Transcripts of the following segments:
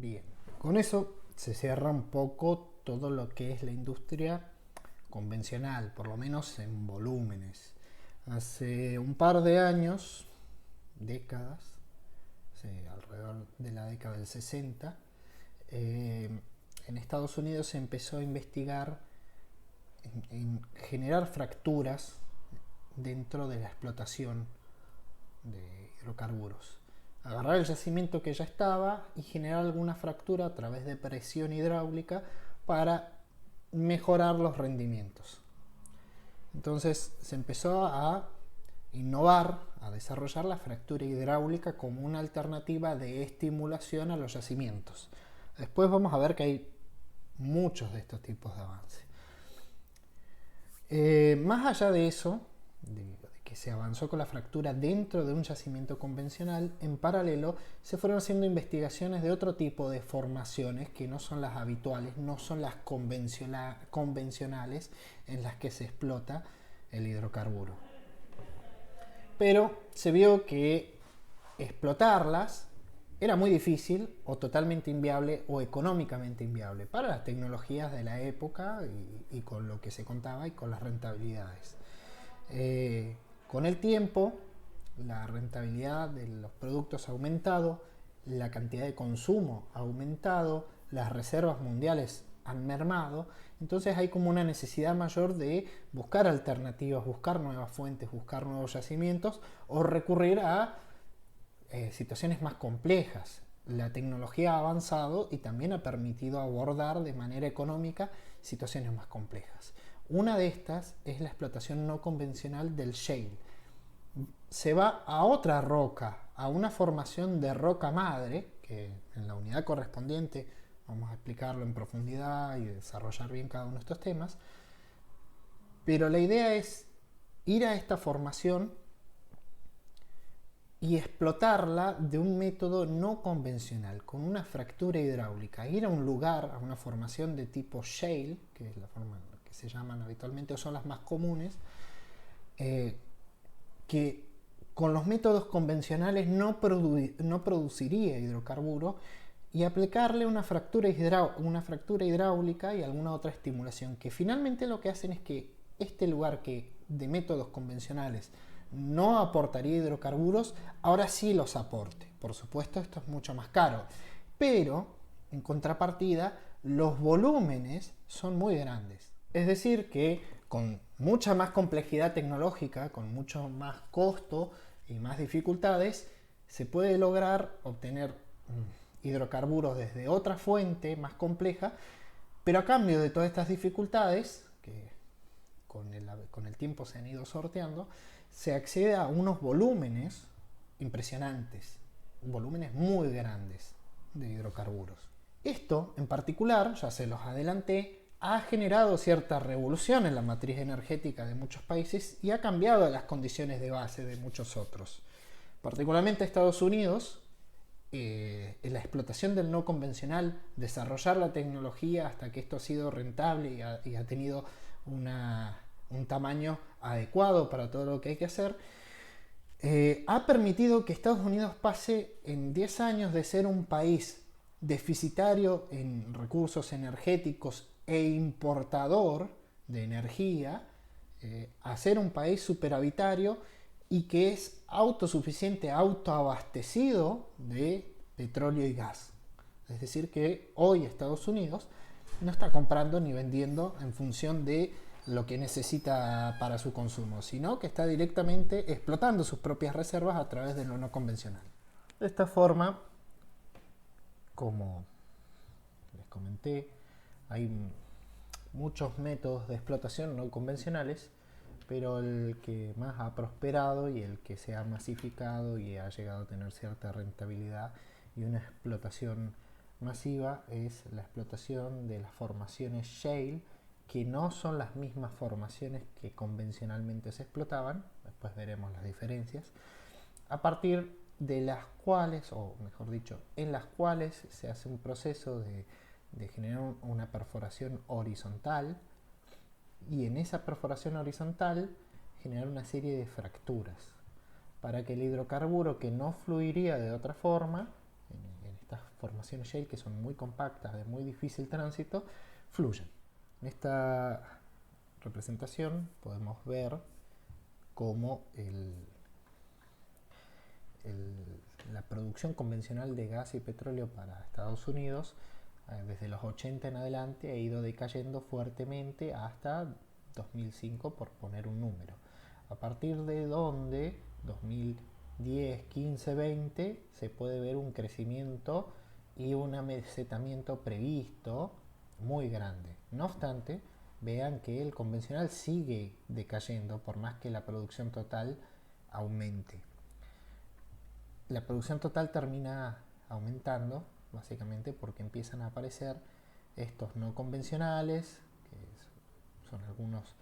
Bien, con eso se cierra un poco todo lo que es la industria convencional, por lo menos en volúmenes. Hace un par de años, décadas, sí, alrededor de la década del 60, eh, en Estados Unidos se empezó a investigar en generar fracturas dentro de la explotación de hidrocarburos. Agarrar el yacimiento que ya estaba y generar alguna fractura a través de presión hidráulica para mejorar los rendimientos. Entonces se empezó a innovar, a desarrollar la fractura hidráulica como una alternativa de estimulación a los yacimientos. Después vamos a ver que hay muchos de estos tipos de avances. Más allá de eso, de que se avanzó con la fractura dentro de un yacimiento convencional, en paralelo se fueron haciendo investigaciones de otro tipo de formaciones que no son las habituales, no son las convencionales en las que se explota el hidrocarburo. Pero se vio que explotarlas era muy difícil o totalmente inviable o económicamente inviable para las tecnologías de la época y con lo que se contaba y con las rentabilidades. Con el tiempo, la rentabilidad de los productos ha aumentado, la cantidad de consumo ha aumentado, las reservas mundiales han mermado, entonces hay como una necesidad mayor de buscar alternativas, buscar nuevas fuentes, buscar nuevos yacimientos o recurrir a situaciones más complejas. La tecnología ha avanzado y también ha permitido abordar de manera económica situaciones más complejas. Una de estas es la explotación no convencional del shale. Se va a otra roca, a una formación de roca madre, que en la unidad correspondiente vamos a explicarlo en profundidad y desarrollar bien cada uno de estos temas. Pero la idea es ir a esta formación y explotarla de un método no convencional, con una fractura hidráulica. Ir a un lugar, a una formación de tipo shale, que es la forma que se llaman habitualmente o son las más comunes, que con los métodos convencionales no produciría hidrocarburo, y aplicarle una fractura hidráulica y alguna otra estimulación, que finalmente lo que hacen es que este lugar que de métodos convencionales no aportaría hidrocarburos, ahora sí los aporte. Por supuesto, esto es mucho más caro, pero en contrapartida los volúmenes son muy grandes. Es decir, que con mucha más complejidad tecnológica, con mucho más costo y más dificultades, se puede lograr obtener hidrocarburos desde otra fuente más compleja, pero a cambio de todas estas dificultades, que con el tiempo se han ido sorteando, se accede a unos volúmenes impresionantes, volúmenes muy grandes de hidrocarburos. Esto en particular, ya se los adelanté, ha generado cierta revolución en la matriz energética de muchos países y ha cambiado las condiciones de base de muchos otros. Particularmente Estados Unidos, en la explotación del no convencional, desarrollar la tecnología hasta que esto ha sido rentable y ha tenido un tamaño adecuado para todo lo que hay que hacer, ha permitido que Estados Unidos pase en 10 años de ser un país deficitario en recursos energéticos e importador de energía, a ser un país superavitario y que es autosuficiente, autoabastecido de petróleo y gas. Es decir, que hoy Estados Unidos no está comprando ni vendiendo en función de lo que necesita para su consumo, sino que está directamente explotando sus propias reservas a través de lo no convencional. De esta forma, como les comenté, hay muchos métodos de explotación no convencionales, pero el que más ha prosperado y el que se ha masificado y ha llegado a tener cierta rentabilidad y una explotación masiva es la explotación de las formaciones shale, que no son las mismas formaciones que convencionalmente se explotaban, después veremos las diferencias, a partir de las cuales, o mejor dicho, en las cuales se hace un proceso de generar una perforación horizontal, y en esa perforación horizontal generar una serie de fracturas para que el hidrocarburo que no fluiría de otra forma, en estas formaciones shale, que son muy compactas, de muy difícil tránsito, fluyen. En esta representación podemos ver cómo la producción convencional de gas y petróleo para Estados Unidos desde los 80 en adelante ha ido decayendo fuertemente hasta 2005, por poner un número. A partir de donde 2010, 15, 20 se puede ver un crecimiento y un amesetamiento previsto muy grande. No obstante, vean que el convencional sigue decayendo por más que la producción total aumente. La producción total termina aumentando básicamente porque empiezan a aparecer estos no convencionales, que son algunos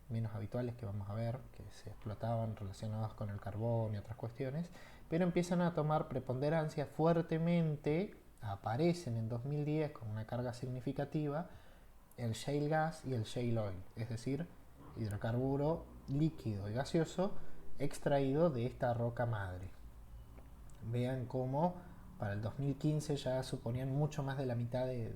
menos habituales que vamos a ver, que se explotaban relacionados con el carbón y otras cuestiones, pero empiezan a tomar preponderancia fuertemente, aparecen en 2010 con una carga significativa el shale gas y el shale oil, es decir, hidrocarburo líquido y gaseoso extraído de esta roca madre. Vean cómo para el 2015 ya suponían mucho más de la mitad del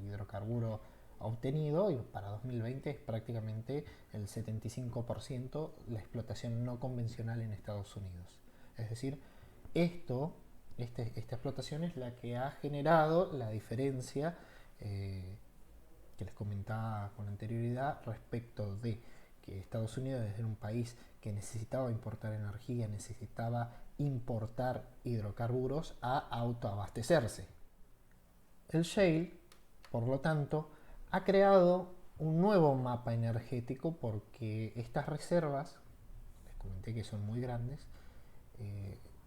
hidrocarburo obtenido, y para 2020 es prácticamente el 75% la explotación no convencional en Estados Unidos. Es decir, esta explotación es la que ha generado la diferencia que les comentaba con anterioridad respecto de que Estados Unidos, desde un país que necesitaba importar energía, necesitaba importar hidrocarburos, a autoabastecerse. El shale, por lo tanto, ha creado un nuevo mapa energético porque estas reservas, les comenté que son muy grandes,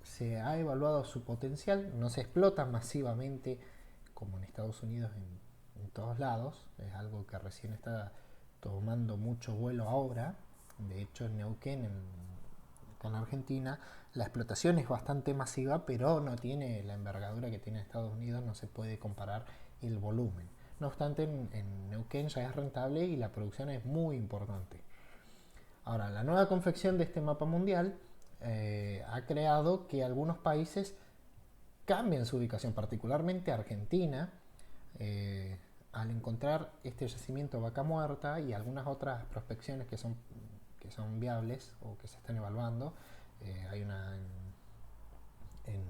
se ha evaluado su potencial, no se explota masivamente como en Estados Unidos en todos lados, es algo que recién está tomando mucho vuelo ahora. De hecho, en Neuquén, en Argentina, la explotación es bastante masiva, pero no tiene la envergadura que tiene Estados Unidos, no se puede comparar el volumen. No obstante, en Neuquén ya es rentable y la producción es muy importante. Ahora, la nueva confección de este mapa mundial ha creado que algunos países cambien su ubicación, particularmente Argentina, al encontrar este yacimiento Vaca Muerta y algunas otras prospecciones que son viables o que se están evaluando. Hay una en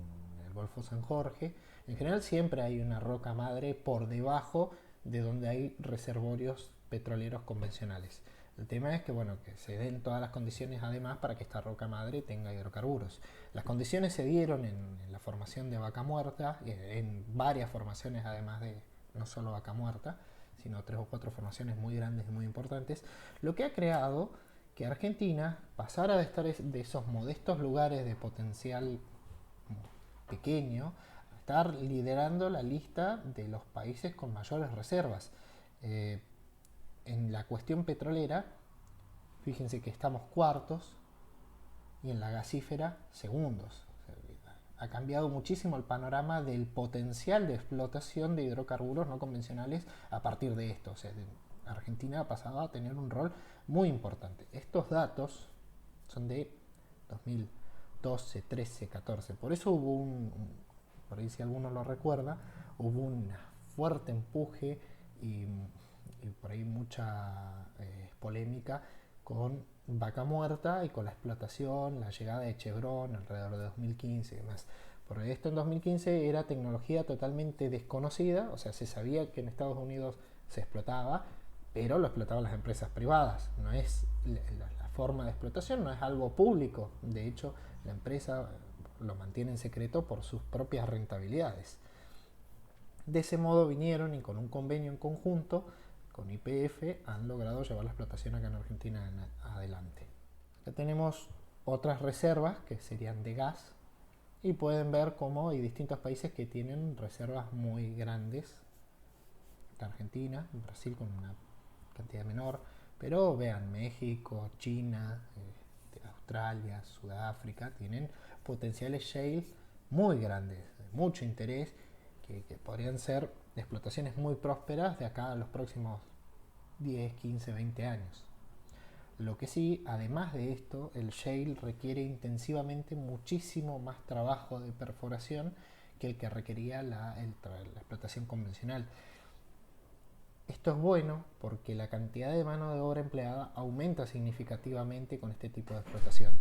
el Golfo San Jorge. En general siempre hay una roca madre por debajo de donde hay reservorios petroleros convencionales. El tema es que, bueno, que se den todas las condiciones además para que esta roca madre tenga hidrocarburos. Las condiciones se dieron en la formación de Vaca Muerta, en varias formaciones además de no solo Vaca Muerta, sino 3 o 4 formaciones muy grandes y muy importantes, lo que ha creado que Argentina pasara de estar de esos modestos lugares de potencial pequeño a estar liderando la lista de los países con mayores reservas. En la cuestión petrolera, fíjense que estamos cuartos y en la gasífera segundos. Ha cambiado muchísimo el panorama del potencial de explotación de hidrocarburos no convencionales a partir de esto. O sea, Argentina ha pasado a tener un rol muy importante. Estos datos son de 2012, 13, 14. Por eso hubo por ahí si alguno lo recuerda, hubo un fuerte empuje y por ahí mucha polémica con Vaca Muerta y con la explotación, la llegada de Chevron alrededor de 2015 y demás. Por esto en 2015 era tecnología totalmente desconocida, o sea, se sabía que en Estados Unidos se explotaba, pero lo explotaban las empresas privadas. No es la forma de explotación, no es algo público. De hecho, la empresa lo mantiene en secreto por sus propias rentabilidades. De ese modo vinieron y con un convenio en conjunto con YPF han logrado llevar la explotación acá en Argentina adelante. Acá tenemos otras reservas que serían de gas y pueden ver cómo hay distintos países que tienen reservas muy grandes. Argentina, Brasil con una cantidad menor, pero vean, México, China, Australia, Sudáfrica tienen potenciales shale muy grandes, de mucho interés, que podrían ser explotaciones muy prósperas de acá a los próximos 10, 15, 20 años. Lo que sí, además de esto, el shale requiere intensivamente muchísimo más trabajo de perforación que el que requería la explotación convencional. Esto es bueno porque la cantidad de mano de obra empleada aumenta significativamente con este tipo de explotaciones.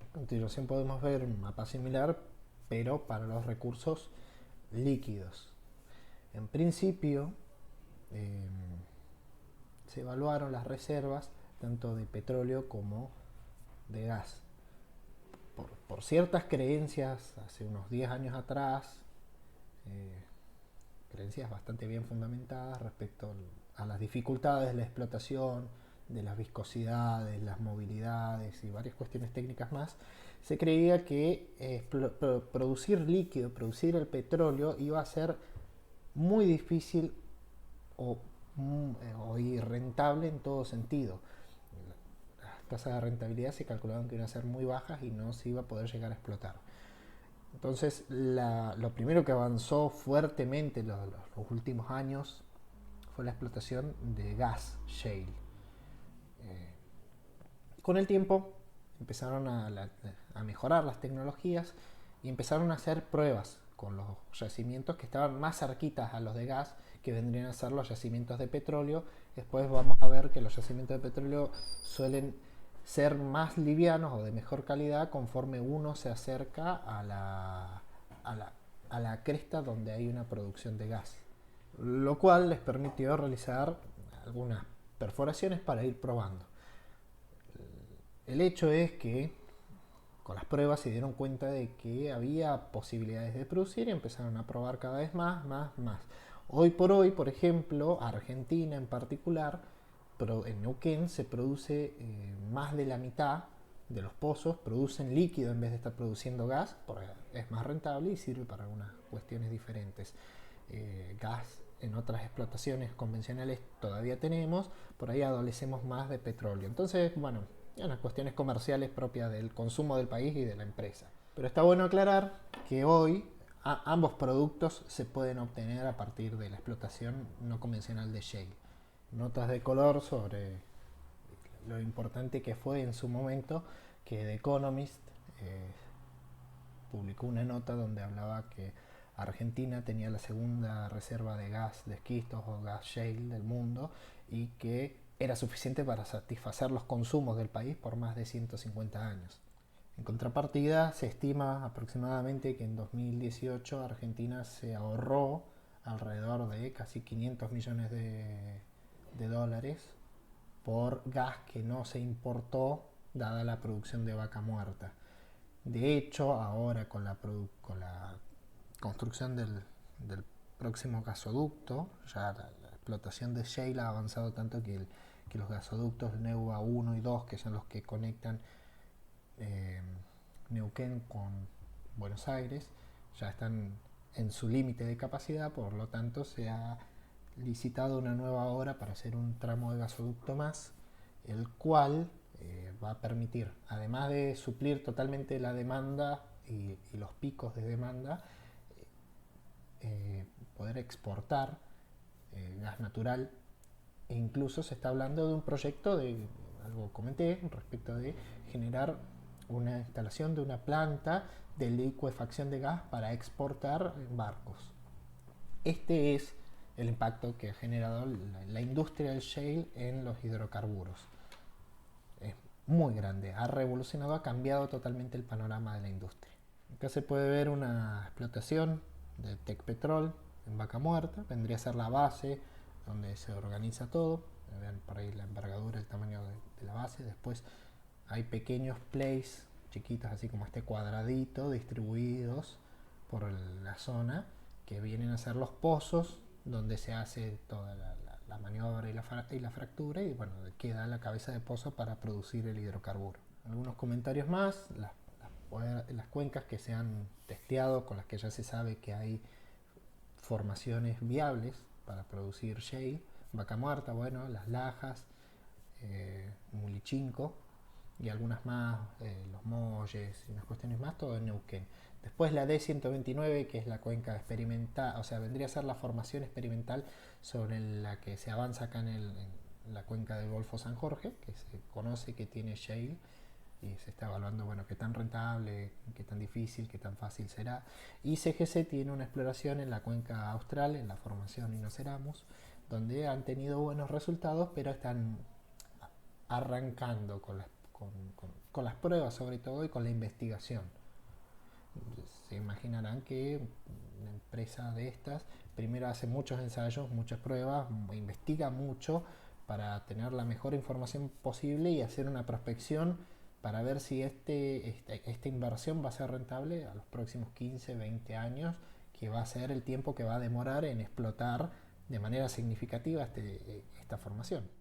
A continuación podemos ver un mapa similar, pero para los recursos líquidos. En principio, se evaluaron las reservas tanto de petróleo como de gas. Por ciertas creencias, hace unos 10 años atrás, creencias bastante bien fundamentadas respecto a las dificultades de la explotación, de las viscosidades, las movilidades y varias cuestiones técnicas más, se creía que producir líquido, producir el petróleo iba a ser muy difícil o irrentable en todo sentido. Las tasas de rentabilidad se calculaban que iban a ser muy bajas y no se iba a poder llegar a explotar. Entonces, lo primero que avanzó fuertemente en los últimos años fue la explotación de gas shale. Con el tiempo empezaron a mejorar las tecnologías y empezaron a hacer pruebas con los yacimientos que estaban más cerquitas a los de gas, que vendrían a ser los yacimientos de petróleo. Después vamos a ver que los yacimientos de petróleo suelen ser más livianos o de mejor calidad conforme uno se acerca a la cresta donde hay una producción de gas, lo cual les permitió realizar algunas perforaciones para ir probando. El hecho es que con las pruebas se dieron cuenta de que había posibilidades de producir y empezaron a probar cada vez más. Hoy por hoy, por ejemplo, Argentina en particular, en Neuquén se produce más de la mitad de los pozos producen líquido en vez de estar produciendo gas, porque es más rentable y sirve para algunas cuestiones diferentes. Gas en otras explotaciones convencionales todavía tenemos, por ahí adolecemos más de petróleo. Entonces, bueno, unas cuestiones comerciales propias del consumo del país y de la empresa. Pero está bueno aclarar que hoy ambos productos se pueden obtener a partir de la explotación no convencional de shale. Notas de color sobre lo importante que fue en su momento que The Economist publicó una nota donde hablaba que Argentina tenía la segunda reserva de gas de esquistos o gas shale del mundo y que era suficiente para satisfacer los consumos del país por más de 150 años. En contrapartida, se estima aproximadamente que en 2018 Argentina se ahorró alrededor de casi 500 millones de dólares por gas que no se importó dada la producción de vaca muerta. De hecho, ahora con la construcción del próximo gasoducto, ya la explotación de shale ha avanzado tanto que los gasoductos Neuva 1 y 2, que son los que conectan Neuquén con Buenos Aires, ya están en su límite de capacidad, por lo tanto se ha licitado una nueva obra para hacer un tramo de gasoducto más, el cual va a permitir, además de suplir totalmente la demanda y los picos de demanda, poder exportar gas natural, e incluso se está hablando de un proyecto de, algo comenté, respecto de generar una instalación de una planta de licuefacción de gas para exportar barcos. Este es el impacto que ha generado la industria del shale en los hidrocarburos. Es muy grande, ha revolucionado, ha cambiado totalmente el panorama de la industria. Acá se puede ver una explotación de Tecpetrol en Vaca Muerta, vendría a ser la base donde se organiza todo. Vean por ahí la envergadura, el tamaño de la base. Después hay pequeños plays chiquitos, así como este cuadradito, distribuidos por la zona, que vienen a ser los pozos donde se hace toda la maniobra y la fractura, y bueno, queda la cabeza de pozo para producir el hidrocarburo. Algunos comentarios más: las cuencas que se han testeado, con las que ya se sabe que hay formaciones viables para producir shale: Vaca Muerta, bueno, Las Lajas, Mulichinco y algunas más, Los Molles y unas cuestiones más, todo en Neuquén. Después la D129, que es la cuenca experimental, o sea, vendría a ser la formación experimental sobre la que se avanza acá en la cuenca del Golfo San Jorge, que se conoce que tiene shale. y se está evaluando, bueno, qué tan rentable, qué tan difícil, qué tan fácil será. Y CGC tiene una exploración en la cuenca austral, en la formación Inoceramus, donde han tenido buenos resultados, pero están arrancando con las pruebas sobre todo y con la investigación. Se imaginarán que una empresa de estas primero hace muchos ensayos, muchas pruebas, investiga mucho para tener la mejor información posible y hacer una prospección para ver si esta inversión va a ser rentable a los próximos 15, 20 años, que va a ser el tiempo que va a demorar en explotar de manera significativa esta formación.